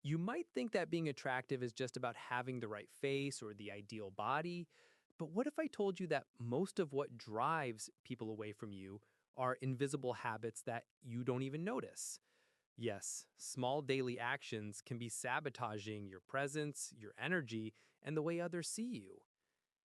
You might think that being attractive is just about having the right face or the ideal body, but what if I told you that most of what drives people away from you are invisible habits that you don't even notice? Yes, small daily actions can be sabotaging your presence, your energy, and the way others see you.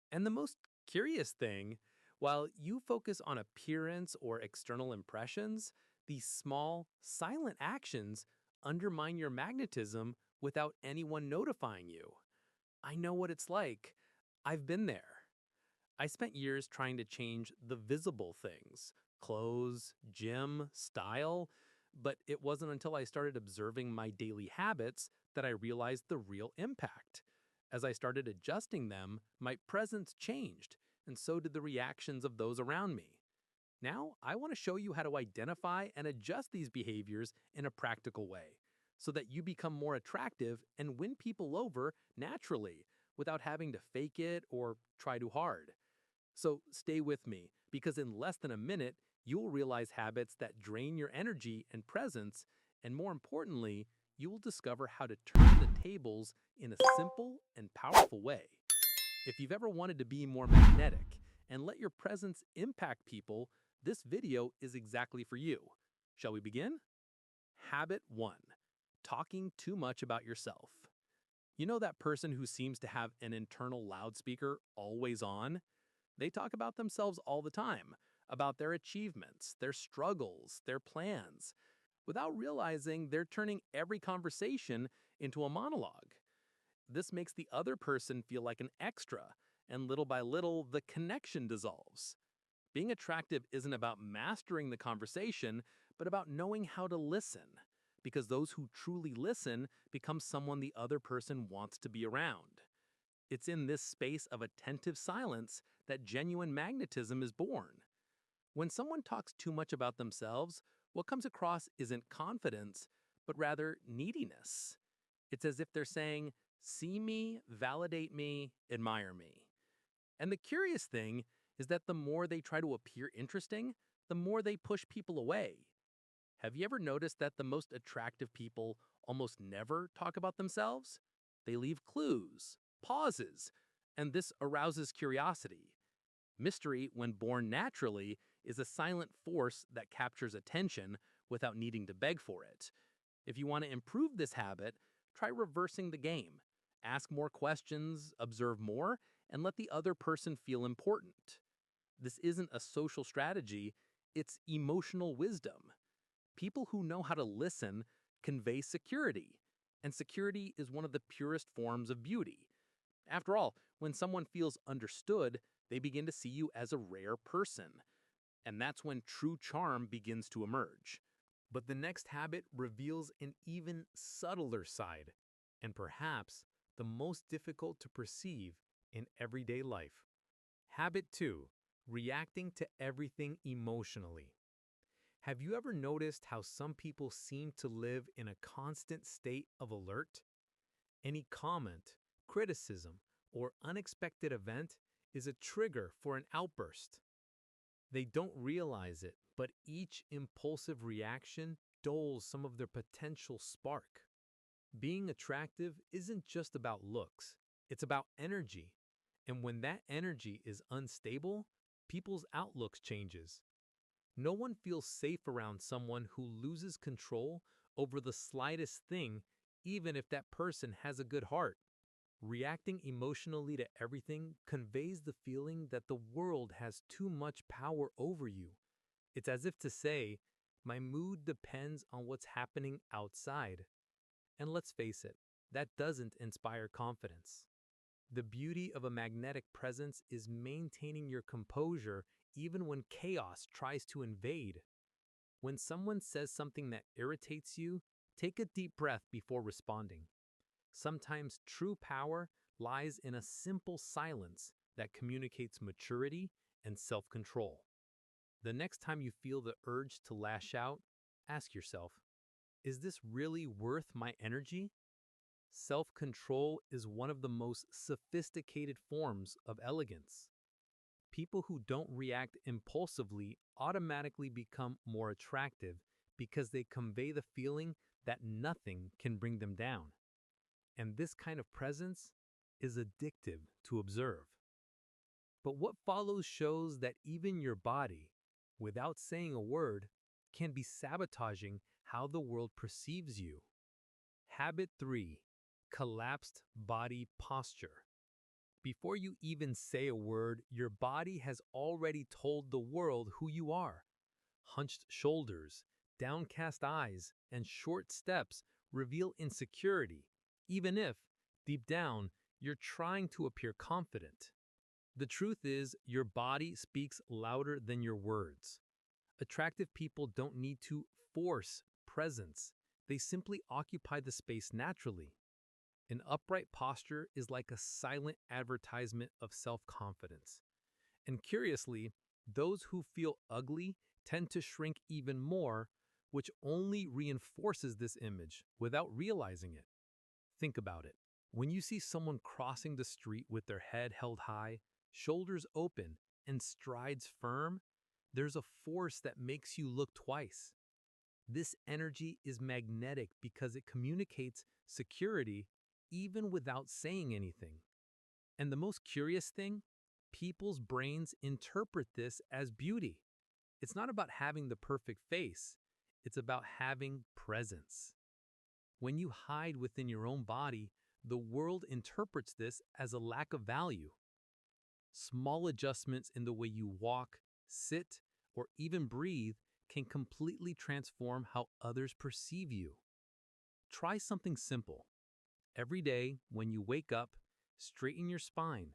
And the most curious thing, while you focus on appearance or external impressions, these small, silent actions undermine your magnetism without anyone notifying you. I know what it's like. I've been there. I spent years trying to change the visible things clothes, gym, style, but it wasn't until I started observing my daily habits that I realized the real impact. As I started adjusting them, my presence changed, and so did the reactions of those around me. Now, I want to show you how to identify and adjust these behaviors in a practical way so that you become more attractive and win people over naturally without having to fake it or try too hard. So stay with me because in less than a minute, you'll realize habits that drain your energy and presence, and more importantly, you will discover how to turn the tables in a simple and powerful way. If you've ever wanted to be more magnetic and let your presence impact people, this video is exactly for you. Shall we begin? Habit 1. Talking too much about yourself. You know that person who seems to have an internal loudspeaker always on? They talk about themselves all the time, about their achievements, their struggles, their plans, without realizing they're turning every conversation into a monologue. This makes the other person feel like an extra, and little by little, the connection dissolves. Being attractive isn't about mastering the conversation, but about knowing how to listen. Because those who truly listen become someone the other person wants to be around. It's in this space of attentive silence that genuine magnetism is born. When someone talks too much about themselves, what comes across isn't confidence, but rather neediness. It's as if they're saying, see me, validate me, admire me. And the curious thing is that the more they try to appear interesting, the more they push people away. Have you ever noticed that the most attractive people almost never talk about themselves? They leave clues, pauses, and this arouses curiosity. Mystery, when born naturally, is a silent force that captures attention without needing to beg for it. If you want to improve this habit, try reversing the game. Ask more questions, observe more, and let the other person feel important. This isn't a social strategy, it's emotional wisdom. People who know how to listen convey security, and security is one of the purest forms of beauty. After all, when someone feels understood, they begin to see you as a rare person, and that's when true charm begins to emerge. But the next habit reveals an even subtler side, and perhaps the most difficult to perceive in everyday life. Habit 2. Reacting to everything emotionally. Have you ever noticed how some people seem to live in a constant state of alert? Any comment, criticism, or unexpected event is a trigger for an outburst. They don't realize it, but each impulsive reaction dulls some of their potential spark. Being attractive isn't just about looks, it's about energy. And when that energy is unstable, people's outlooks changes. No one feels safe around someone who loses control over the slightest thing, even if that person has a good heart. Reacting emotionally to everything conveys the feeling that the world has too much power over you. It's as if to say, my mood depends on what's happening outside. And let's face it, that doesn't inspire confidence. The beauty of a magnetic presence is maintaining your composure even when chaos tries to invade. When someone says something that irritates you, take a deep breath before responding. Sometimes true power lies in a simple silence that communicates maturity and self-control. The next time you feel the urge to lash out, ask yourself, is this really worth my energy? Self-control is one of the most sophisticated forms of elegance. People who don't react impulsively automatically become more attractive because they convey the feeling that nothing can bring them down. And this kind of presence is addictive to observe. But what follows shows that even your body, without saying a word, can be sabotaging how the world perceives you. Habit 3. Collapsed body posture. Before you even say a word, your body has already told the world who you are. Hunched shoulders, downcast eyes, and short steps reveal insecurity, even if, deep down, you're trying to appear confident. The truth is, your body speaks louder than your words. Attractive people don't need to force presence. They simply occupy the space naturally. An upright posture is like a silent advertisement of self-confidence. And curiously, those who feel ugly tend to shrink even more, which only reinforces this image without realizing it. Think about it. When you see someone crossing the street with their head held high, shoulders open, and strides firm, there's a force that makes you look twice. This energy is magnetic because it communicates security even without saying anything. And the most curious thing, people's brains interpret this as beauty. It's not about having the perfect face, it's about having presence. When you hide within your own body, the world interprets this as a lack of value. Small adjustments in the way you walk, sit, or even breathe can completely transform how others perceive you. Try something simple. Every day, when you wake up, straighten your spine,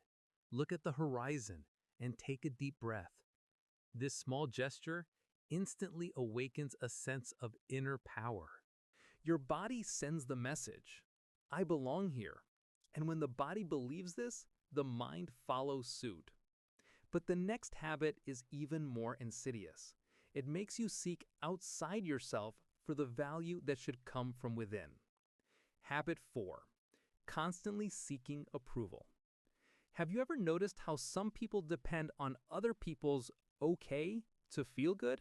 look at the horizon, and take a deep breath. This small gesture instantly awakens a sense of inner power. Your body sends the message, I belong here. And when the body believes this, the mind follows suit. But the next habit is even more insidious. It makes you seek outside yourself for the value that should come from within. Habit 4. Constantly seeking approval. Have you ever noticed how some people depend on other people's okay to feel good?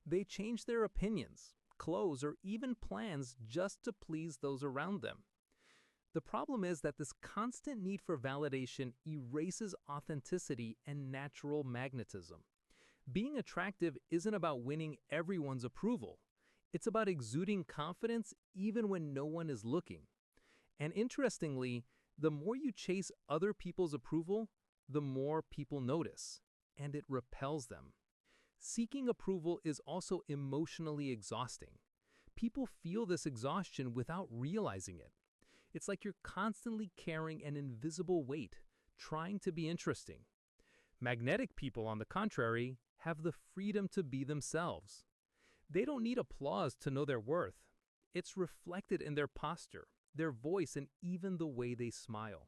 They change their opinions, clothes, or even plans just to please those around them. The problem is that this constant need for validation erases authenticity and natural magnetism. Being attractive isn't about winning everyone's approval. It's about exuding confidence even when no one is looking. And interestingly, the more you chase other people's approval, the more people notice, and it repels them. Seeking approval is also emotionally exhausting. People feel this exhaustion without realizing it. It's like you're constantly carrying an invisible weight, trying to be interesting. Magnetic people, on the contrary, have the freedom to be themselves. They don't need applause to know their worth. It's reflected in their posture, their voice, and even the way they smile.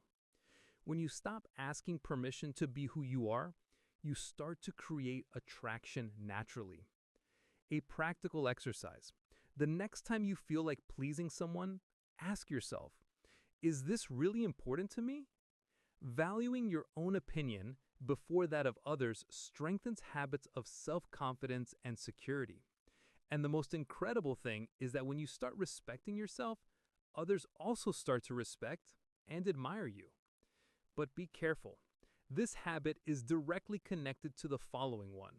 When you stop asking permission to be who you are, you start to create attraction naturally. A practical exercise. The next time you feel like pleasing someone, ask yourself, is this really important to me? Valuing your own opinion before that of others strengthens habits of self-confidence and security. And the most incredible thing is that when you start respecting yourself, others also start to respect and admire you. But be careful. This habit is directly connected to the following one,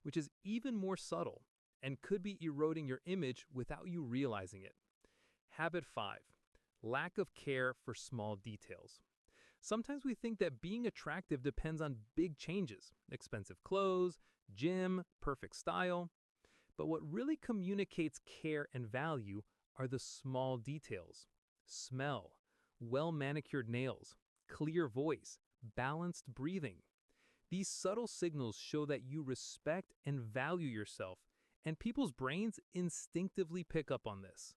which is even more subtle and could be eroding your image without you realizing it. Habit 5. Lack of care for small details. Sometimes we think that being attractive depends on big changes, expensive clothes, gym, perfect style. But what really communicates care and value are the small details. Smell, well-manicured nails, clear voice, balanced breathing. These subtle signals show that you respect and value yourself, and people's brains instinctively pick up on this.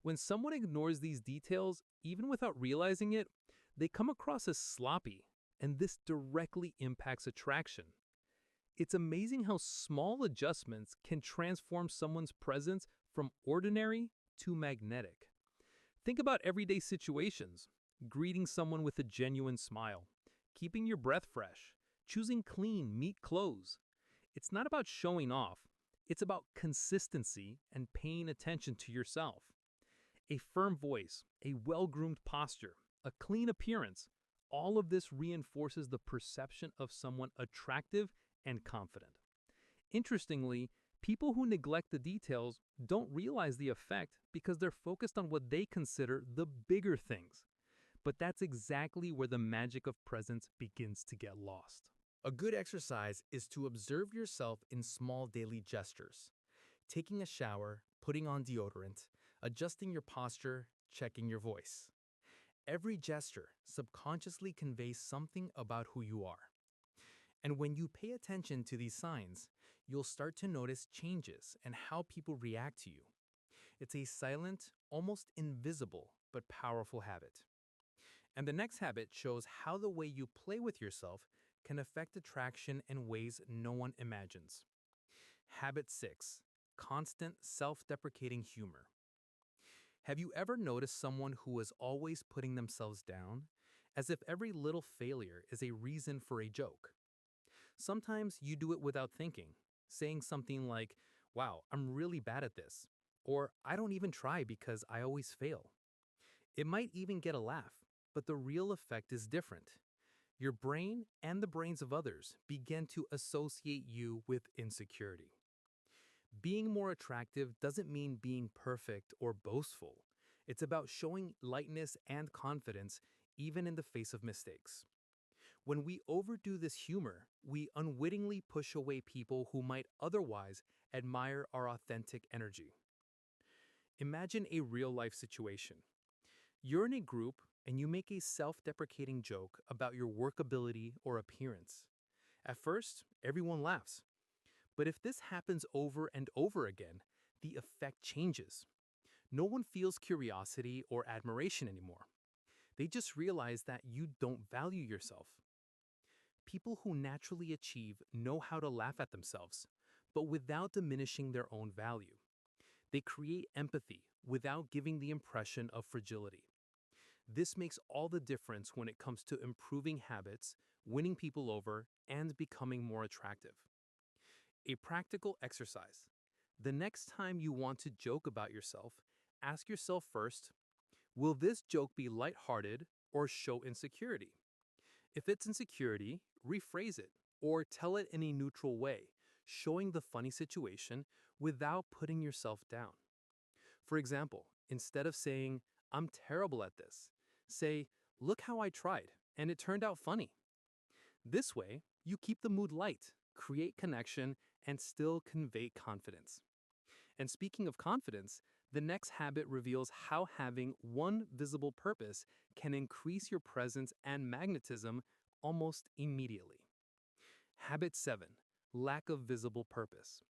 When someone ignores these details, even without realizing it, they come across as sloppy, and this directly impacts attraction. It's amazing how small adjustments can transform someone's presence from ordinary to magnetic. Think about everyday situations: greeting someone with a genuine smile, keeping your breath fresh, choosing clean, neat clothes. It's not about showing off, it's about consistency and paying attention to yourself. A firm voice, a well-groomed posture, a clean appearance, all of this reinforces the perception of someone attractive and confident. Interestingly, people who neglect the details don't realize the effect because they're focused on what they consider the bigger things. But that's exactly where the magic of presence begins to get lost. A good exercise is to observe yourself in small daily gestures. Taking a shower, putting on deodorant, adjusting your posture, checking your voice. Every gesture subconsciously conveys something about who you are. And when you pay attention to these signs, you'll start to notice changes and how people react to you. It's a silent, almost invisible, but powerful habit. And the next habit shows how the way you play with yourself can affect attraction in ways no one imagines. Habit 6. Constant self-deprecating humor. Have you ever noticed someone who is always putting themselves down, as if every little failure is a reason for a joke? Sometimes you do it without thinking, saying something like, "Wow, I'm really bad at this," or "I don't even try because I always fail." It might even get a laugh, but the real effect is different. Your brain and the brains of others begin to associate you with insecurity. Being more attractive doesn't mean being perfect or boastful. It's about showing lightness and confidence even in the face of mistakes. When we overdo this humor, we unwittingly push away people who might otherwise admire our authentic energy. Imagine a real-life situation. You're in a group and you make a self-deprecating joke about your workability or appearance. At first, everyone laughs. But if this happens over and over again, the effect changes. No one feels curiosity or admiration anymore. They just realize that you don't value yourself. People who naturally achieve know how to laugh at themselves, but without diminishing their own value. They create empathy without giving the impression of fragility. This makes all the difference when it comes to improving habits, winning people over, and becoming more attractive. A practical exercise. The next time you want to joke about yourself, ask yourself first, will this joke be lighthearted or show insecurity? If it's insecurity, rephrase it or tell it in a neutral way, showing the funny situation without putting yourself down. For example, instead of saying, "I'm terrible at this," say, "Look how I tried, and it turned out funny." This way, you keep the mood light, create connection, and still convey confidence. And speaking of confidence, the next habit reveals how having one visible purpose can increase your presence and magnetism almost immediately. Habit 7. Lack of visible purpose.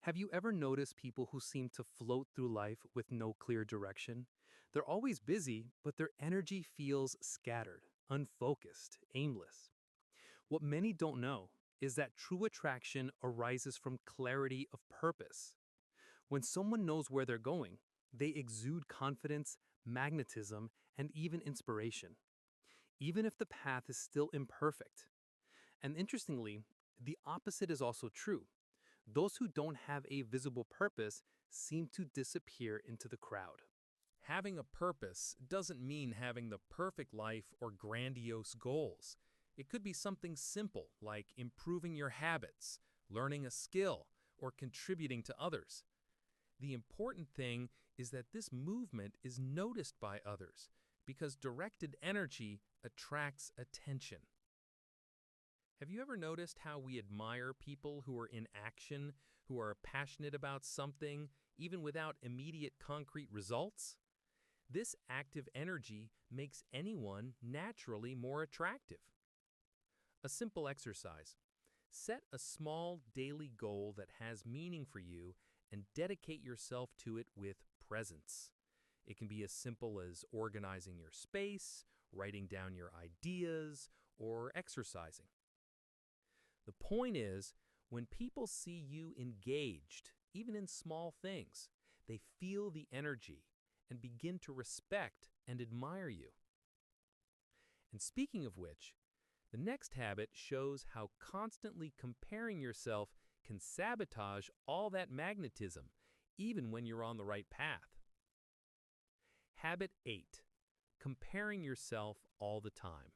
Have you ever noticed people who seem to float through life with no clear direction? They're always busy, but their energy feels scattered, unfocused, aimless. What many don't know is that true attraction arises from clarity of purpose. When someone knows where they're going, they exude confidence, magnetism, and even inspiration, even if the path is still imperfect. And interestingly, the opposite is also true. Those who don't have a visible purpose seem to disappear into the crowd. Having a purpose doesn't mean having the perfect life or grandiose goals. It could be something simple like improving your habits, learning a skill, or contributing to others. The important thing is that this movement is noticed by others because directed energy attracts attention. Have you ever noticed how we admire people who are in action, who are passionate about something, even without immediate concrete results? This active energy makes anyone naturally more attractive. A simple exercise. Set a small daily goal that has meaning for you and dedicate yourself to it with presence. It can be as simple as organizing your space, writing down your ideas, or exercising. The point is, when people see you engaged, even in small things, they feel the energy and begin to respect and admire you. And speaking of which, the next habit shows how constantly comparing yourself can sabotage all that magnetism, even when you're on the right path. Habit 8. Comparing yourself all the time.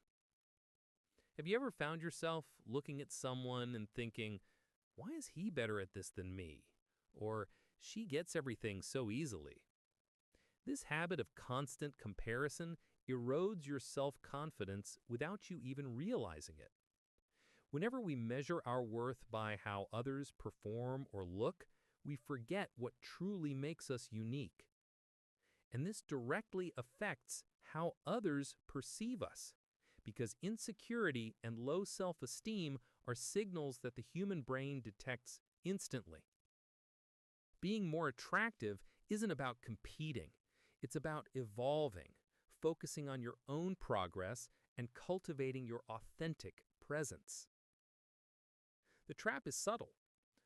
Have you ever found yourself looking at someone and thinking, why is he better at this than me? Or she gets everything so easily? This habit of constant comparison erodes your self-confidence without you even realizing it. Whenever we measure our worth by how others perform or look, we forget what truly makes us unique. And this directly affects how others perceive us, because insecurity and low self-esteem are signals that the human brain detects instantly. Being more attractive isn't about competing. It's about evolving, focusing on your own progress, and cultivating your authentic presence. The trap is subtle.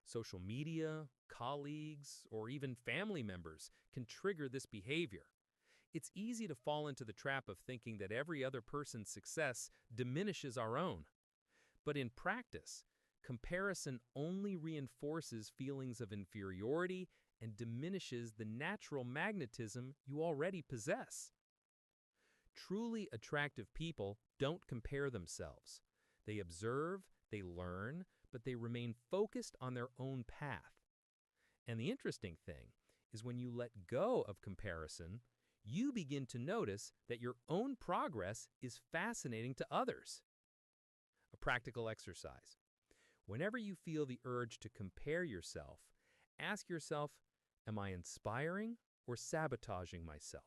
Social media, colleagues, or even family members can trigger this behavior. It's easy to fall into the trap of thinking that every other person's success diminishes our own. But in practice, comparison only reinforces feelings of inferiority and diminishes the natural magnetism you already possess. Truly attractive people don't compare themselves. They observe, they learn, but they remain focused on their own path. And the interesting thing is when you let go of comparison, you begin to notice that your own progress is fascinating to others. A practical exercise. Whenever you feel the urge to compare yourself, ask yourself, am I inspiring or sabotaging myself?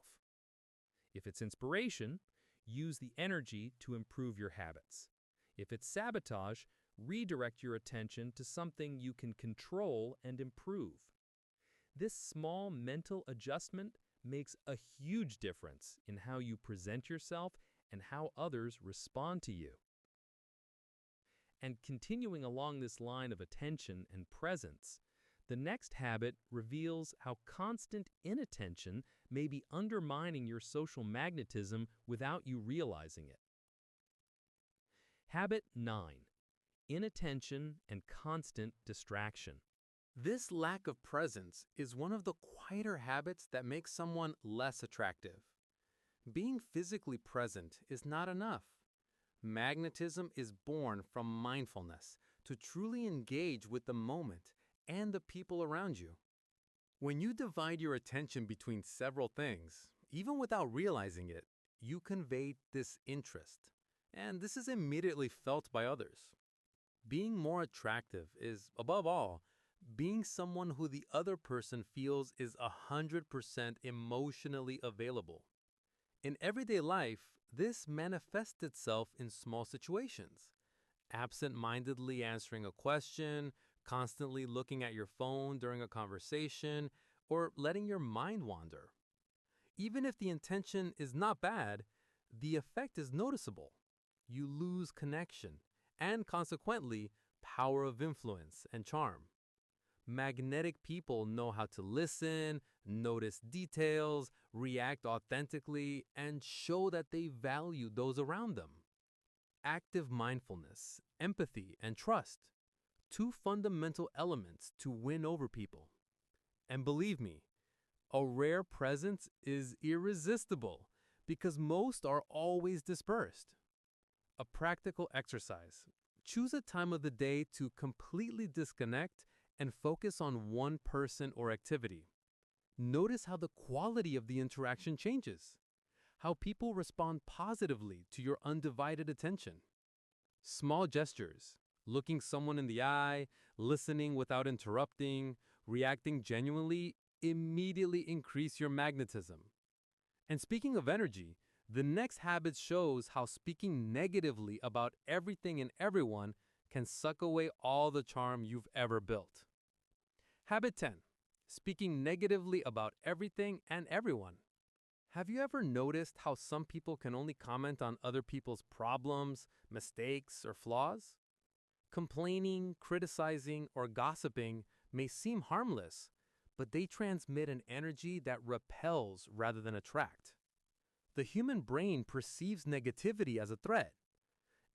If it's inspiration, use the energy to improve your habits. If it's sabotage, redirect your attention to something you can control and improve. This small mental adjustment makes a huge difference in how you present yourself and how others respond to you. And continuing along this line of attention and presence, the next habit reveals how constant inattention may be undermining your social magnetism without you realizing it. Habit 9. Inattention and constant distraction. This lack of presence is one of the quieter habits that makes someone less attractive. Being physically present is not enough. Magnetism is born from mindfulness to truly engage with the moment and the people around you. When you divide your attention between several things, even without realizing it, you convey disinterest, and this is immediately felt by others. Being more attractive is, above all, being someone who the other person feels is 100% emotionally available. In everyday life, this manifests itself in small situations. Absent-mindedly answering a question, constantly looking at your phone during a conversation, or letting your mind wander. Even if the intention is not bad, the effect is noticeable. You lose connection, and consequently, power of influence and charm. Magnetic people know how to listen, notice details, react authentically, and show that they value those around them. Active mindfulness, empathy, and trust. Two fundamental elements to win over people. And believe me, a rare presence is irresistible because most are always dispersed. A practical exercise. Choose a time of the day to completely disconnect and focus on one person or activity. Notice how the quality of the interaction changes, how people respond positively to your undivided attention. Small gestures, looking someone in the eye, listening without interrupting, reacting genuinely, immediately increase your magnetism. And speaking of energy, the next habit shows how speaking negatively about everything and everyone can suck away all the charm you've ever built. Habit 10. Speaking negatively about everything and everyone. Have you ever noticed how some people can only comment on other people's problems, mistakes, or flaws? Complaining, criticizing, or gossiping may seem harmless, but they transmit an energy that repels rather than attract. The human brain perceives negativity as a threat.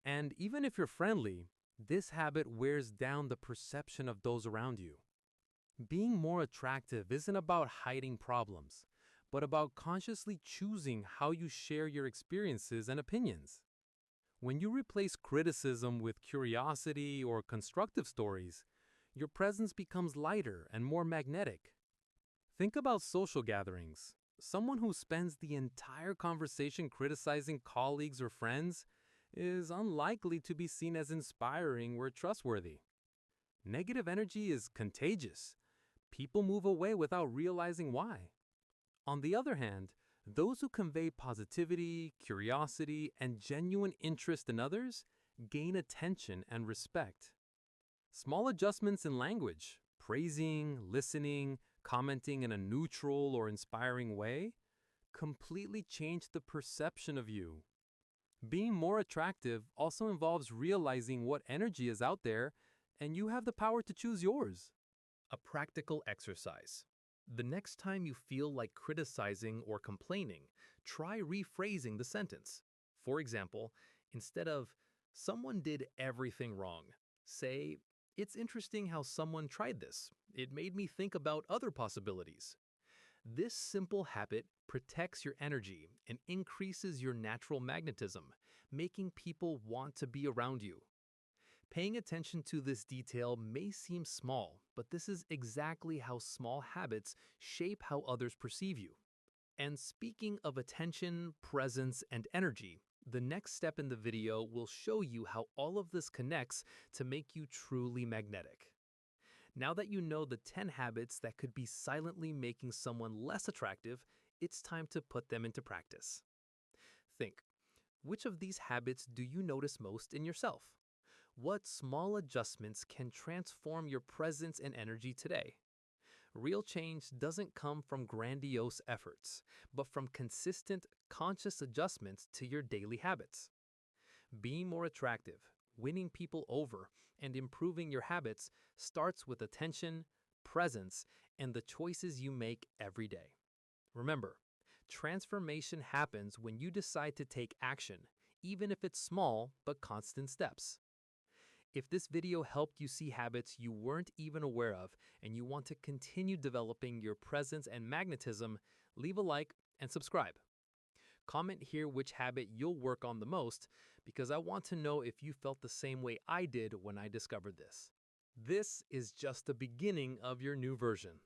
And even if you're friendly, this habit wears down the perception of those around you. Being more attractive isn't about hiding problems, but about consciously choosing how you share your experiences and opinions. When you replace criticism with curiosity or constructive stories, your presence becomes lighter and more magnetic. Think about social gatherings. Someone who spends the entire conversation criticizing colleagues or friends is unlikely to be seen as inspiring or trustworthy. Negative energy is contagious. People move away without realizing why. On the other hand, those who convey positivity, curiosity, and genuine interest in others gain attention and respect. Small adjustments in language, praising, listening, commenting in a neutral or inspiring way, completely change the perception of you. Being more attractive also involves realizing what energy is out there, and you have the power to choose yours. A practical exercise. The next time you feel like criticizing or complaining, try rephrasing the sentence. For example, instead of, "Someone did everything wrong," say, "It's interesting how someone tried this. It made me think about other possibilities." This simple habit protects your energy and increases your natural magnetism, making people want to be around you. Paying attention to this detail may seem small, but this is exactly how small habits shape how others perceive you. And speaking of attention, presence, and energy, the next step in the video will show you how all of this connects to make you truly magnetic. Now that you know the 10 habits that could be silently making someone less attractive, it's time to put them into practice. Think, which of these habits do you notice most in yourself? What small adjustments can transform your presence and energy today? Real change doesn't come from grandiose efforts, but from consistent, conscious adjustments to your daily habits. Being more attractive, winning people over, and improving your habits starts with attention, presence, and the choices you make every day. Remember, transformation happens when you decide to take action, even if it's small but constant steps. If this video helped you see habits you weren't even aware of and you want to continue developing your presence and magnetism, leave a like and subscribe. Comment here which habit you'll work on the most because I want to know if you felt the same way I did when I discovered this. This is just the beginning of your new version.